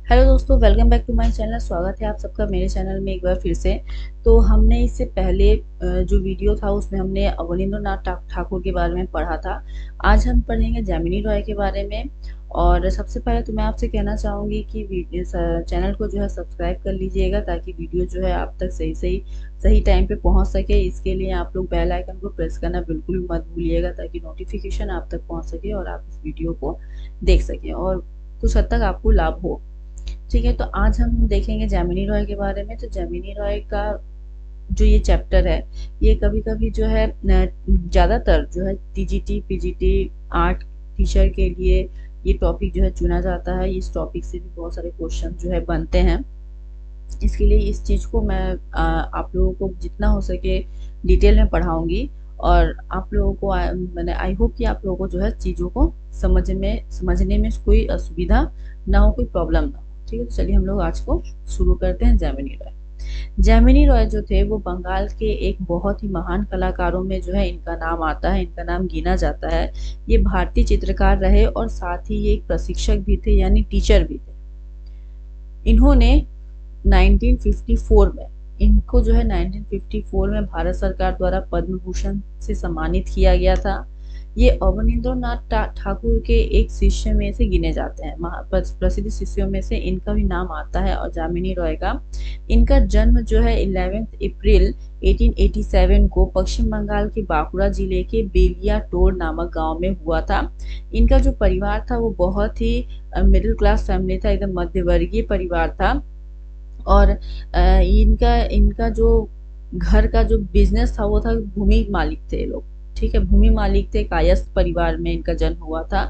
Hello दोस्तों, welcome back to my channel. स्वागत है आप सबका मेरे चैनल में एक बार फिर से। तो हमने इससे पहले जो वीडियो था उसमें हमने अवनींद्रनाथ ठाकुर के बारे में पढ़ा था। आज हम पढ़ेंगे जैमिनी रॉय के बारे में। और सबसे पहले तो मैं आपसे कहना चाहूँगी कि इस चैनल को जो है सब्सक्राइब कर लीजिएगा, ताकि वीडियो जो है आप तक सही टाइम पे पहुँच सके। इसके लिए आप लोग बेल आइकन को प्रेस करना बिल्कुल भी मत भूलिएगा, ताकि नोटिफिकेशन आप तक पहुँच सके और आप इस वीडियो को देख सकें और कुछ हद तक आपको लाभ हो। ठीक है, तो आज हम देखेंगे जैमिनी रॉय के बारे में। तो जैमिनी रॉय का जो ये चैप्टर है, ये कभी कभी जो है ज़्यादातर जो है टीजीटी पीजीटी आर्ट टीचर के लिए ये टॉपिक जो है चुना जाता है। इस टॉपिक से भी बहुत सारे क्वेश्चन जो है बनते हैं। इसके लिए इस चीज़ को मैं आप लोगों को जितना हो सके डिटेल में पढ़ाऊंगी। और आप लोगों को मैंने आई होप कि आप लोगों को जो है चीज़ों को समझने में कोई असुविधा ना हो, कोई प्रॉब्लम ना हो। ठीक है, तो चलिए हम लोग आज को शुरू करते हैं। जैमिनी रॉय। जैमिनी रॉय जो थे वो बंगाल के एक बहुत ही महान कलाकारों में जो है इनका नाम आता है, इनका नाम गिना जाता है। ये भारतीय चित्रकार रहे और साथ ही ये एक प्रशिक्षक भी थे, यानी टीचर भी थे। इन्होंने 1954 में इनको जो है 1954 में भारत सरकार द्वारा पद्म भूषण से सम्मानित किया गया था। ये अवनींद्रनाथ ठाकुर के एक शिष्य में से गिने जाते हैं, प्रसिद्ध शिष्यों में से इनका भी नाम आता है। और जैमिनी रॉय का इनका जन्म जो है 11 अप्रैल 1887 को पश्चिम बंगाल के बांकुड़ा जिले के बेलिया टोर नामक गांव में हुआ था। इनका जो परिवार था वो बहुत ही मिडिल क्लास फैमिली था, एकदम मध्यवर्गीय परिवार था। और इनका इनका जो घर का जो बिजनेस था वो था, भूमि मालिक थे ये लोग। ठीक है, भूमि मालिक थे, कायस्थ परिवार में इनका जन्म हुआ था।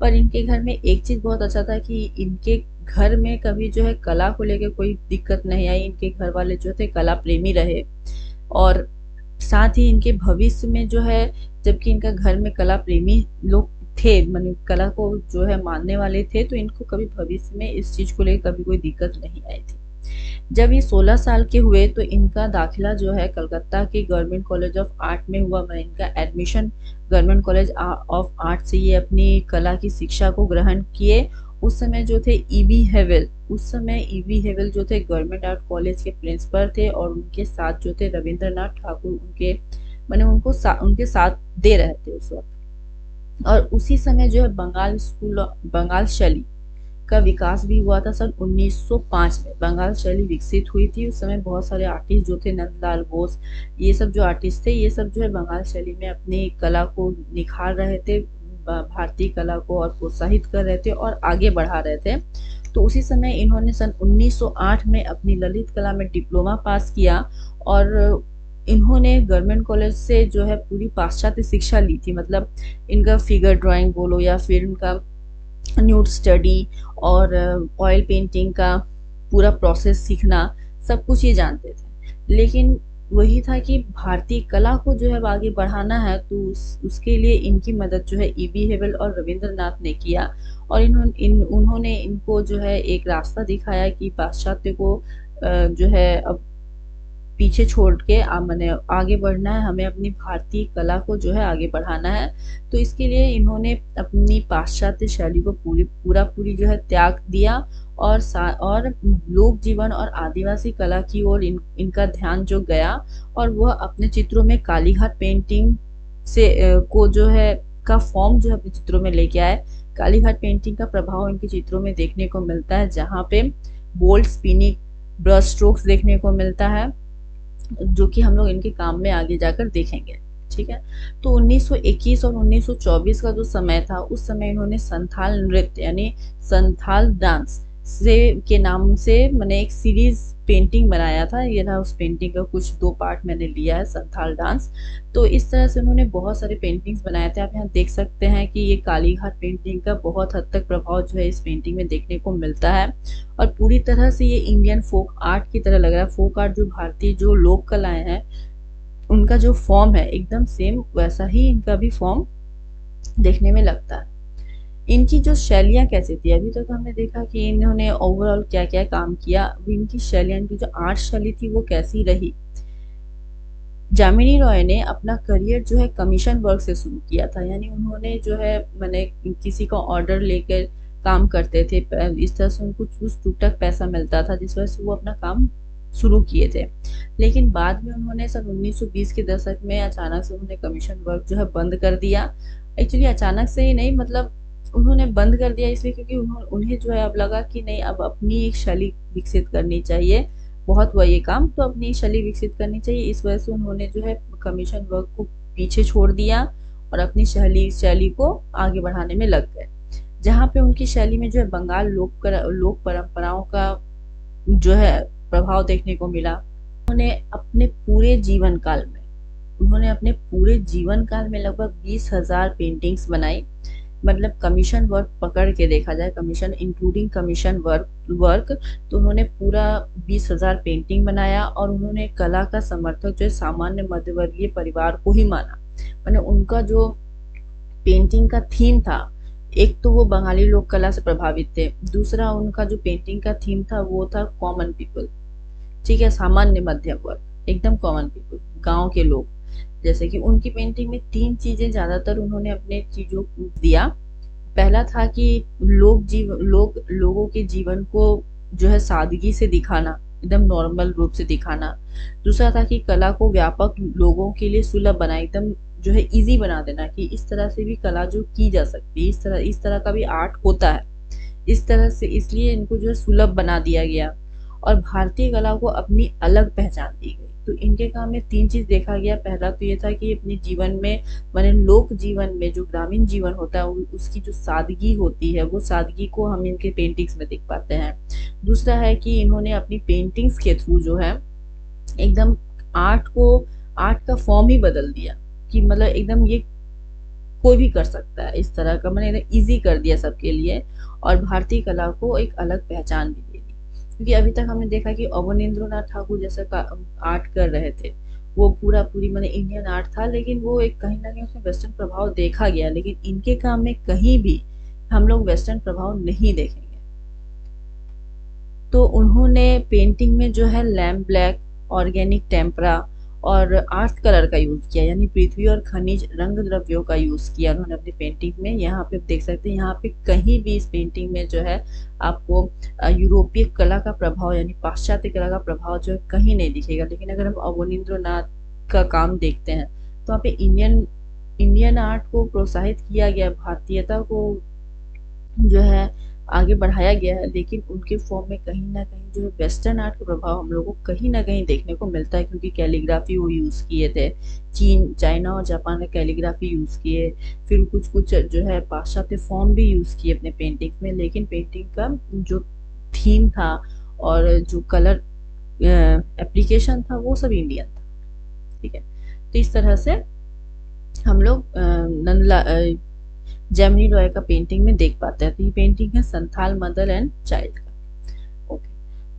पर इनके घर में एक चीज बहुत अच्छा था कि इनके घर में कभी जो है कला को लेकर कोई दिक्कत नहीं आई। इनके घर वाले जो थे कला प्रेमी रहे। और साथ ही इनके भविष्य में जो है, जबकि इनका घर में कला प्रेमी लोग थे, माने कला को जो है मानने वाले थे, तो इनको कभी भविष्य में इस चीज को लेकर कभी कोई दिक्कत नहीं आई थी। जब ये 16 साल के हुए तो इनका दाखिला जो है कलकत्ता के गवर्नमेंट कॉलेज ऑफ आर्ट में हुआ। मैं इनका admission government college of art से ये अपनी कला की शिक्षा को ग्रहण किए। उस समय जो थे ईबी हेवल, उस समय ईबी हेवल जो थे गवर्नमेंट आर्ट कॉलेज के प्रिंसिपल थे, और उनके साथ जो थे रविंद्रनाथ ठाकुर उनके मैंने उनके साथ दे रहे थे उस वक्त। और उसी समय जो है बंगाल शैली का विकास भी हुआ था। सन 1905 में बंगाल शैली विकसित हुई थी। उस समय बहुत सारे आर्टिस्ट जो थे, नंदलाल बोस, ये सब जो आर्टिस्ट थे, ये सब जो है बंगाल शैली में अपनी कला को निखार रहे थे, भारतीय कला को और प्रोत्साहित कर रहे थे और आगे बढ़ा रहे थे। तो उसी समय इन्होंने सन 1908 में अपनी ललित कला में डिप्लोमा पास किया। और इन्होंने गवर्नमेंट कॉलेज से जो है पूरी पाश्चात्य शिक्षा ली थी। मतलब इनका फिगर ड्राइंग बोलो या फिर इनका न्यूड स्टडी और ऑयल पेंटिंग का पूरा प्रोसेस सीखना, सब कुछ ये जानते थे। लेकिन वही था कि भारतीय कला को जो है आगे बढ़ाना है, तो उसके लिए इनकी मदद जो है ईबी हेवल और रविंद्रनाथ ने किया। और उन्होंने इनको जो है एक रास्ता दिखाया कि पाश्चात्य को जो है अब पीछे छोड़ के मैंने आगे बढ़ना है, हमें अपनी भारतीय कला को जो है आगे बढ़ाना है। तो इसके लिए इन्होंने अपनी पाश्चात्य शैली को पूरी जो है त्याग दिया। और लोक जीवन और आदिवासी कला की ओर इनका ध्यान जो गया, और वह अपने चित्रों में कालीघाट पेंटिंग से को जो है का फॉर्म जो है अपने चित्रों में लेके आए। कालीघाट पेंटिंग का प्रभाव इनके चित्रों में देखने को मिलता है, जहाँ पे बोल्ड स्पिनिंग ब्रश स्ट्रोक्स देखने को मिलता है, जो कि हम लोग इनके काम में आगे जाकर देखेंगे। ठीक है, तो 1921 और 1924 का जो समय था, उस समय इन्होंने संथाल नृत्य यानी संथाल डांस के नाम से मैंने एक सीरीज पेंटिंग बनाया था। ये था उस पेंटिंग का कुछ 2 पार्ट मैंने लिया है, संथाल डांस। तो इस तरह से उन्होंने बहुत सारे पेंटिंग्स बनाए थे। आप यहाँ देख सकते हैं कि ये कालीघाट पेंटिंग का बहुत हद तक प्रभाव जो है इस पेंटिंग में देखने को मिलता है। और पूरी तरह से ये इंडियन फोक आर्ट की तरह लग रहा है। फोक आर्ट जो भारतीय जो लोक कलाएं हैं, उनका जो फॉर्म है एकदम सेम वैसा ही इनका भी फॉर्म देखने में लगता है। इनकी जो शैलियाँ कैसी थी, अभी तक हमने देखा कि इन्होंने ओवरऑल क्या क्या काम किया। अभी इनकी शैलियाँ, इनकी जो आर्ट शैली थी वो कैसी रही। जैमिनी रॉय ने अपना करियर जो है कमीशन वर्क से शुरू किया था, यानी उन्होंने जो है मैंने किसी का ऑर्डर लेकर काम करते थे। इस तरह से उनको कुछ टूक-टाक पैसा मिलता था, जिस वजह से वो अपना काम शुरू किए थे। लेकिन बाद में उन्होंने सन 1920 के दशक में अचानक से उन्होंने कमीशन वर्क जो है बंद कर दिया। एक्चुअली अचानक से ही नहीं, मतलब उन्होंने बंद कर दिया इसलिए क्योंकि उन्हें जो है अब लगा कि नहीं, अब अपनी एक शैली विकसित करनी चाहिए। बहुत हुआ ये काम, तो अपनी शैली विकसित करनी चाहिए। इस वजह से उन्होंने जो है कमीशन वर्क को पीछे छोड़ दिया और अपनी शैली शैली को आगे बढ़ाने में लग गए। जहाँ पे उनकी शैली में जो है बंगाल लोक परंपराओं का जो है प्रभाव देखने को मिला। उन्होंने अपने पूरे जीवन काल में लगभग 20,000 पेंटिंग्स बनाई। मतलब कमीशन वर्क पकड़ के देखा जाए, कमीशन इंक्लूडिंग कमीशन वर्क, तो उन्होंने पूरा 20,000 पेंटिंग बनाया और उन्होंने कला का समर्थक जो है सामान्य मध्यवर्गीय परिवार को ही माना। मैंने उनका जो पेंटिंग का थीम था, एक तो वो बंगाली लोक कला से प्रभावित थे, दूसरा उनका जो पेंटिंग का थीम था वो था कॉमन पीपल, ठीक है, सामान्य मध्यम वर्ग, एकदम कॉमन पीपल, गांव के लोग। जैसे कि उनकी पेंटिंग में 3 चीजें ज्यादातर उन्होंने अपने चीजों को दिया। पहला था कि लोगों के जीवन को जो है सादगी से दिखाना, एकदम नॉर्मल रूप से दिखाना। दूसरा था कि कला को व्यापक लोगों के लिए सुलभ बना, एकदम जो है इजी बना देना कि इस तरह से भी कला जो की जा सकती है, इस तरह का भी आर्ट होता है, इस तरह से, इसलिए इनको जो है सुलभ बना दिया गया और भारतीय कला को अपनी अलग पहचान दी गई। तो इनके काम में 3 चीज देखा गया। पहला तो ये था कि अपने जीवन में, माने लोक जीवन में जो ग्रामीण जीवन होता है उसकी जो सादगी होती है, वो सादगी को हम इनके पेंटिंग्स में देख पाते हैं। दूसरा है कि इन्होंने अपनी पेंटिंग्स के थ्रू जो है एकदम आर्ट का फॉर्म ही बदल दिया कि मतलब एकदम ये कोई भी कर सकता है, इस तरह का मैंने इजी कर दिया सबके लिए और भारतीय कला को एक अलग पहचान भी दे दी। क्योंकि अभी तक हमने देखा कि अवनींद्रनाथ ठाकुर जैसा आर्ट कर रहे थे, वो पूरी मैंने इंडियन आर्ट था, लेकिन वो एक कहीं ना कहीं उसमें वेस्टर्न प्रभाव देखा गया, लेकिन इनके काम में कहीं भी हम लोग वेस्टर्न प्रभाव नहीं देखेंगे। तो उन्होंने पेंटिंग में जो है लैम्प ब्लैक, ऑर्गेनिक टेम्परा और आर्ट कलर का यूज किया, यानी पृथ्वी और खनिज रंग द्रव्यों का यूज किया उन्होंने अपनी पेंटिंग में। यहाँ पे देख सकते हैं, यहाँ पे कहीं भी इस पेंटिंग में जो है आपको यूरोपीय कला का प्रभाव यानी पाश्चात्य कला का प्रभाव जो है कहीं नहीं दिखेगा। लेकिन अगर हम अवनींद्रनाथ का काम देखते हैं तो वहाँ पे इंडियन आर्ट को प्रोत्साहित किया गया, भारतीयता को जो है आगे बढ़ाया गया है, लेकिन उनके फॉर्म में कहीं ना कहीं जो है वेस्टर्न आर्ट का प्रभाव हम लोगों को कहीं ना कहीं देखने को मिलता है। क्योंकि कैलीग्राफी वो यूज किए थे, चाइना और जापान का कैलीग्राफी यूज किए, फिर कुछ जो है पाश्चात्य फॉर्म भी यूज किए अपने पेंटिंग में, लेकिन पेंटिंग का जो थीम था और जो कलर एप्लीकेशन था वो सब इंडियन था, ठीक है। तो इस तरह से हम लोग जैमिनी रॉय का पेंटिंग में देख पाते हैं। तो ये पेंटिंग है संथाल मदर एंड चाइल्ड का। ओके,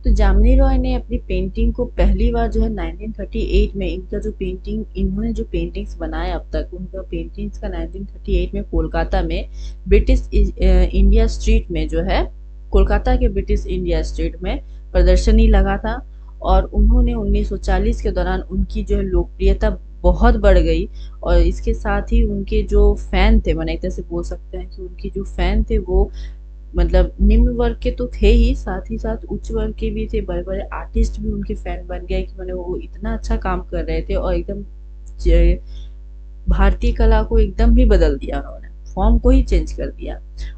तो जैमिनी रॉय ने अपनी पेंटिंग को पहली बार जो है 1938 में, इन्होंने जो पेंटिंग्स बनाए अब तक, उनका पेंटिंग्स का 1938 में कोलकाता में ब्रिटिश इंडिया स्ट्रीट में जो है, कोलकाता के ब्रिटिश इंडिया स्ट्रीट में प्रदर्शनी लगा था। और उन्होंने 1940 के दौरान उनकी जो है लोकप्रियता बहुत बढ़ गई और इसके साथ ही उनके जो फैन थे, मैंने एक तरह से बोल सकते हैं कि उनके जो फैन थे वो मतलब निम्न वर्ग के तो थे ही, साथ ही साथ उच्च वर्ग के भी थे। बड़े बड़े आर्टिस्ट भी उनके फैन बन गए कि मैंने वो इतना अच्छा काम कर रहे थे और एकदम भारतीय कला को एकदम ही बदल दिया, उन्होंने फॉर्म को ही चेंज कर दिया।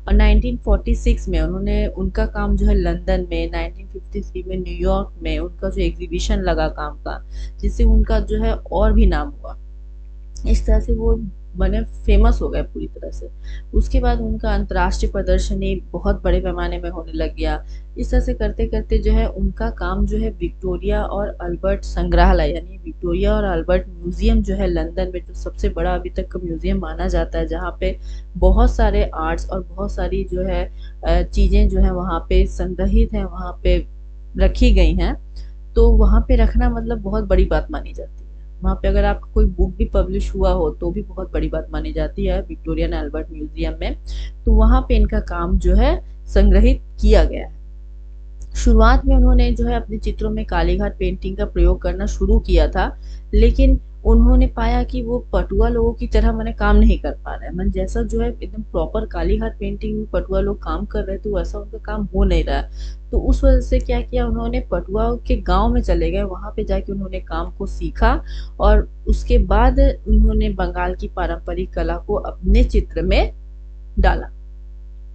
और 1946 में उन्होंने उनका काम जो है लंदन में, 1953 में न्यूयॉर्क में उनका जो एग्जीबिशन लगा काम का, जिससे उनका जो है और भी नाम हुआ। इस तरह से वो बने फेमस हो गए पूरी तरह से। उसके बाद उनका अंतर्राष्ट्रीय प्रदर्शनी बहुत बड़े पैमाने में होने लग गया। इस तरह से करते करते जो है उनका काम जो है विक्टोरिया और अल्बर्ट संग्रहालय, यानी विक्टोरिया और अल्बर्ट म्यूजियम जो है लंदन में, जो सबसे बड़ा अभी तक का म्यूजियम माना जाता है, जहाँ पे बहुत सारे आर्ट्स और बहुत सारी जो है चीजें जो है वहाँ पे संग्रहित है, वहाँ पे रखी गई हैं। तो वहाँ पे रखना मतलब बहुत बड़ी बात मानी जाती है। वहाँ पे अगर आपका कोई बुक भी पब्लिश हुआ हो तो भी बहुत बड़ी बात मानी जाती है विक्टोरिया एंड अल्बर्ट म्यूजियम में। तो वहाँ पे इनका काम जो है संग्रहित किया गया है। शुरुआत में उन्होंने जो है अपने चित्रों में कालीघाट पेंटिंग का प्रयोग करना शुरू किया था, लेकिन उन्होंने पाया कि वो पटुआ लोगों की तरह मैंने काम नहीं कर पा रहे हैं, मन जैसा जो है एकदम प्रॉपर कालीघाट पेंटिंग में पटुआ लोग काम कर रहे थे वैसा उनका काम हो नहीं रहा है। तो उस वजह से क्या किया, उन्होंने पटुआ के गांव में चले गए, वहां पे जाके उन्होंने काम को सीखा और उसके बाद उन्होंने बंगाल की पारंपरिक कला को अपने चित्र में डाला।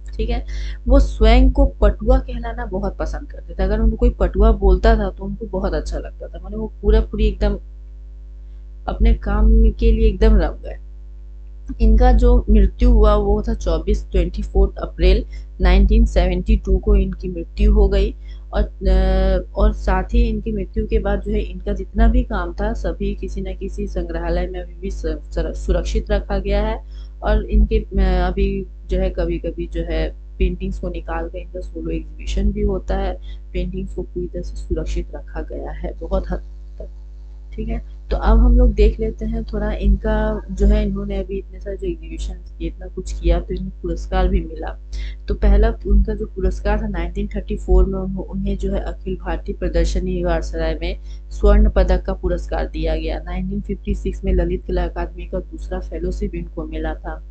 ठीक है, वो स्वयं को पटुआ कहलाना बहुत पसंद करते थे, अगर उनको कोई पटुआ बोलता था तो उनको बहुत अच्छा लगता था, माने वो पूरा पूरी एकदम अपने काम के लिए एकदम रम गए। इनका जो मृत्यु हुआ वो था 24 अप्रैल 1972 को इनकी मृत्यु हो गई। और साथ ही इनकी मृत्यु के बाद जो है इनका जितना भी काम था सभी किसी न किसी संग्रहालय में अभी भी सुरक्षित रखा गया है। और इनके अभी जो है कभी कभी जो है पेंटिंग्स को निकाल कर इनका सोलो एग्जीबिशन भी होता है। पेंटिंग्स को पूरी तरह से सुरक्षित रखा गया है बहुत हद तक। ठीक है, तो अब हम लोग देख लेते हैं थोड़ा इनका जो है, इन्होंने अभी इतने सारे जो एग्जीबिशन किए, इतना कुछ किया, तो इन्हें पुरस्कार भी मिला। तो पहला उनका जो पुरस्कार था 1934 में उन्हें जो है अखिल भारतीय प्रदर्शनी वारसराय में स्वर्ण पदक का पुरस्कार दिया गया। 1956 में ललित कला अकादमी का दूसरा फेलोशिप इनको मिला था।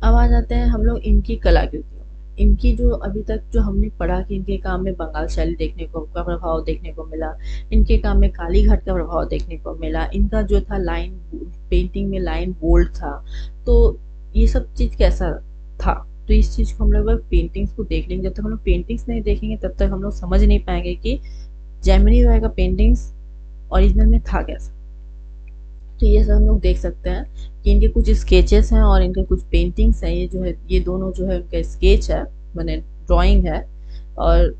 अब आ जाते हैं हम लोग इनकी कलाकृतियों में। इनकी जो अभी तक जो हमने पढ़ा कि इनके काम में बंगाल शैली देखने को का प्रभाव देखने को मिला, इनके काम में कालीघाट का प्रभाव देखने को मिला, इनका जो था लाइन पेंटिंग में लाइन बोल्ड था। तो ये सब चीज कैसा था, तो इस चीज को हम लोग पेंटिंग्स को देख लेंगे। जब तक हम लोग पेंटिंग्स नहीं देखेंगे तब तक हम लोग समझ नहीं पाएंगे कि जेमिनी रॉय का पेंटिंग्स ओरिजिनल में था कैसा। तो ये सब हम लोग देख सकते हैं कि इनके कुछ स्केचेस हैं और इनके कुछ पेंटिंग्स हैं। ये जो है ये दोनों जो है उनका स्केच है, मैंने ड्राइंग है। और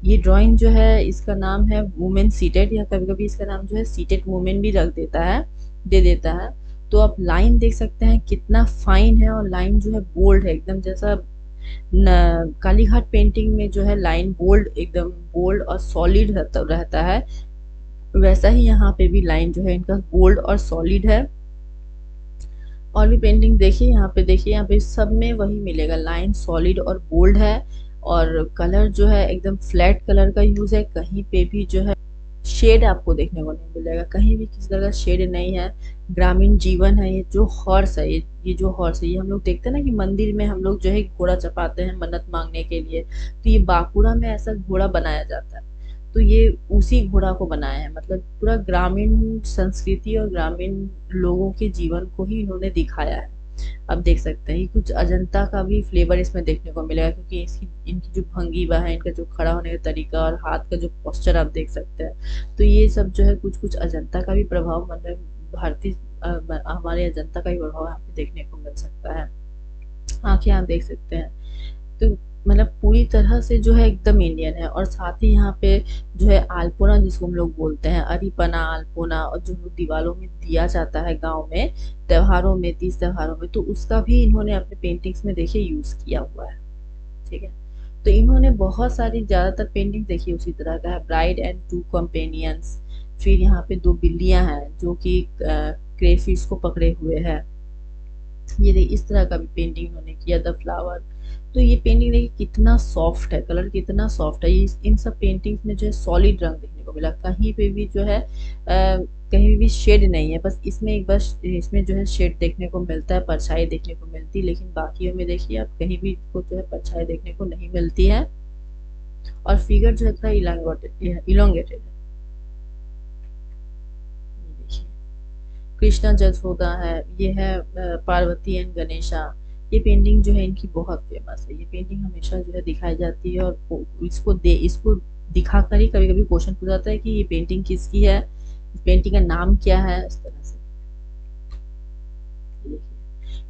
ये ड्राइंग जो है इसका नाम है वुमेन सीटेड, या कभी कभी इसका नाम जो है सीटेड वुमेन भी रख देता है, दे देता है। तो आप लाइन देख सकते हैं कितना फाइन है, और लाइन जो है बोल्ड है एकदम, जैसा कालीघाट पेंटिंग में जो है लाइन बोल्ड एकदम बोल्ड और सॉलिड रहता है, वैसा ही यहाँ पे भी लाइन जो है इनका बोल्ड और सॉलिड है। और भी पेंटिंग देखिए, यहाँ पे देखिए, यहाँ पे सब में वही मिलेगा, लाइन सॉलिड और बोल्ड है। और कलर जो है एकदम फ्लैट कलर का यूज है, कहीं पे भी जो है शेड आपको देखने को नहीं मिलेगा, कहीं भी किसी तरह का शेड नहीं है। ग्रामीण जीवन है। ये जो हॉर्स है, ये जो हॉर्स है, ये हम लोग देखते हैं ना कि मंदिर में हम लोग जो है घोड़ा चपाते हैं मन्नत मांगने के लिए, तो ये बांकुड़ा में ऐसा घोड़ा बनाया जाता है। तो ये उसी घोड़ा को बनाया है, मतलब पूरा ग्रामीण संस्कृति और ग्रामीण लोगों के जीवन को ही इन्होंने दिखाया है। अब देख सकते हैं ये कुछ अजंता का भी फ्लेवर इसमें देखने को मिलेगा, क्योंकि इसकी इनकी जो भंगिमा है, इनका जो खड़ा होने का तरीका और हाथ का जो पोस्चर आप देख सकते हैं, तो ये सब जो है कुछ कुछ अजंता का भी प्रभाव, मतलब भारतीय हमारे अजंता का भी प्रभाव यहाँ पे देखने को मिल सकता है। आंखें आप देख सकते हैं, तो मतलब पूरी तरह से जो है एकदम इंडियन है। और साथ ही यहाँ पे जो है आलपोना जिसको हम लोग बोलते हैं, अरिपना आलपोना, और जो दीवारों में दिया जाता है गांव में त्योहारों में, तीज त्योहारों में, तो उसका भी इन्होंने अपने पेंटिंग्स में देखिए यूज किया हुआ है। ठीक है, तो इन्होंने बहुत सारी ज्यादातर पेंटिंग देखिए उसी तरह का है, ब्राइड एंड टू कंपेनियंस। फिर यहाँ पे दो बिल्लियां हैं जो कि क्रेफिश को पकड़े हुए हैं। ये देखिए इस तरह का भी पेंटिंग इन्होंने किया, द फ्लावर। तो ये पेंटिंग देखिए कितना सॉफ्ट है, कलर कितना सॉफ्ट है। ये इन सब पेंटिंग्स में जो है सॉलिड रंग देखने को मिला, कहीं पे भी जो है कहीं भी शेड नहीं है, बस इसमें एक बस इसमें जो है शेड देखने को मिलता है, परछाई देखने को मिलती है, लेकिन बाकियों में देखिए आप कहीं भी को जो है परछाई देखने को नहीं मिलती है। और फिगर जो है थोड़ा इलोंगेटेड है। कृष्णा जसोदा है, ये है पार्वती एंड गणेशा। ये पेंटिंग जो है इनकी बहुत फेमस है, ये पेंटिंग हमेशा जो है दिखाई जाती है, और इसको दिखाकर ही कभी कभी क्वेश्चन पूछा जाता है कि ये पेंटिंग किसकी है, इस पेंटिंग का नाम क्या है, इस तरह से।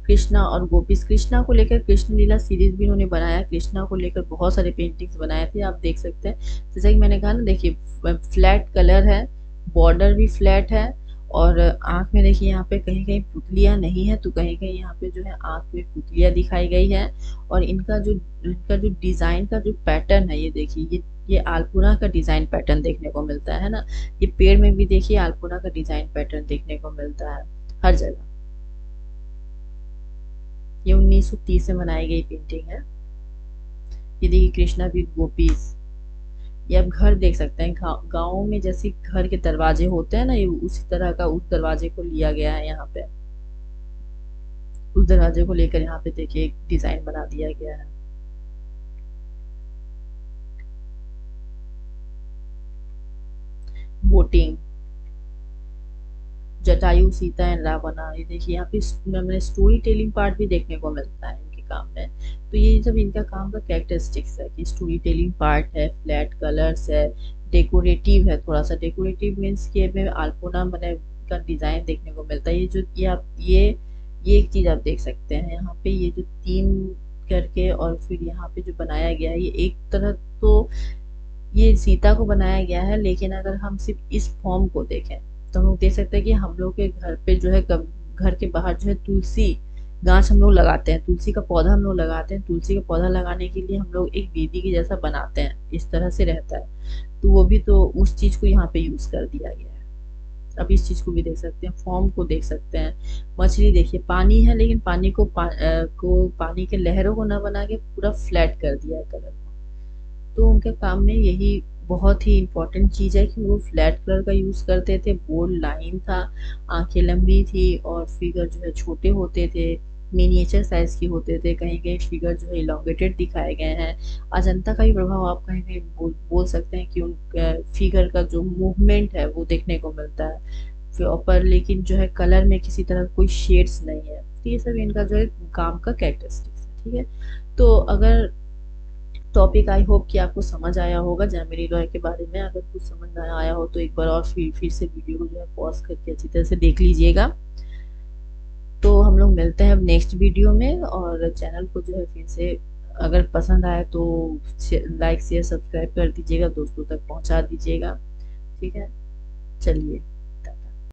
कृष्णा और गोपीस, कृष्णा को लेकर कृष्ण लीला सीरीज भी उन्होंने बनाया, कृष्णा को लेकर बहुत सारे पेंटिंग्स बनाए थे, आप देख सकते हैं। जैसा कि मैंने कहा ना, देखिए फ्लैट कलर है, बॉर्डर भी फ्लैट है, और आंख में देखिए यहाँ पे कहीं कहीं पुतलियां नहीं है, तो कहीं कहीं यहाँ पे जो है आंख में पुतलियां दिखाई गई है। और इनका जो डिजाइन का जो पैटर्न है, ये देखिए, ये आलपुरा का डिजाइन पैटर्न देखने को मिलता है ना। ये पेड़ में भी देखिए आलपुरा का डिजाइन पैटर्न देखने को मिलता है हर जगह। ये 1930 में बनाई गई पेंटिंग है। ये देखिए कृष्णा विद गोपीज। ये आप घर देख सकते हैं, गाँव में जैसे घर के दरवाजे होते हैं ना, ये उसी तरह का उस दरवाजे को लिया गया है यहाँ पे। उस दरवाजे को लेकर यहाँ पे देखिए एक डिजाइन बना दिया गया है। बोटिंग, जटायु सीता एंड रावणा, ये देखिए यहाँ पे मैंने स्टोरी टेलिंग पार्ट भी देखने को मिलता है इनके काम में। तो ये सब इनका काम का कैरेक्टरिस्टिक्स है कि स्टोरी टेलिंग पार्ट है, फ्लैट कलर्स है, डेकोरेटिव है, थोड़ा सा डेकोरेटिव मीन्स कि में अल्पना मैंने का डिजाइन देखने को मिलता है। ये जो ये आप ये एक चीज आप देख सकते हैं यहाँ पे, ये जो तीन करके और फिर यहाँ पे जो बनाया गया है, ये एक तरह तो ये सीता को बनाया गया है, लेकिन अगर हम सिर्फ इस फॉर्म को देखें तो हम लोग देख सकते हैं कि हम लोग के घर पे जो है घर के बाहर जो है तुलसी गाछ हम लोग लगाते हैं, तुलसी का पौधा हम लोग लगाते हैं। तुलसी का पौधा लगाने के लिए हम लोग एक वेदी के जैसा बनाते हैं, इस तरह से रहता है। तो वो भी तो उस चीज को यहाँ पे यूज कर दिया गया है। अब इस चीज को भी देख सकते हैं, फॉर्म को देख सकते हैं। मछली देखिए, पानी है लेकिन पानी को पानी के लहरों को न बना के पूरा फ्लैट कर दिया है कलर को। तो उनके काम में यही बहुत ही इम्पोर्टेंट चीज़ है कि वो फ्लैट कलर का यूज़ करते थे, बोल्ड लाइन था, आंखें लंबी थी और फिगर जो है छोटे होते थे, मिनिएचर साइज के होते थे, कहीं कहीं फिगर जो है इलोंगेटेड दिखाए गए हैं। अजंता का भी प्रभाव आप कहीं कहीं बोल सकते हैं कि उनका फिगर का जो मूवमेंट है वो देखने को मिलता है पर लेकिन जो है कलर में किसी तरह कोई शेड्स नहीं है। तो ये सब इनका जो है काम का कैरेक्टरिस्टिक्स है। ठीक है, तो अगर टॉपिक आई होप कि आपको समझ आया होगा जैमिनी रॉय के बारे में। अगर कुछ समझ ना आया हो तो एक बार और फिर से वीडियो को जो है पॉज करके अच्छी तरह से देख लीजिएगा। तो हम लोग मिलते हैं अब नेक्स्ट वीडियो में, और चैनल को जो है फिर से अगर पसंद आए तो लाइक शेयर सब्सक्राइब कर दीजिएगा, दोस्तों तक पहुंचा दीजिएगा। ठीक है, चलिए।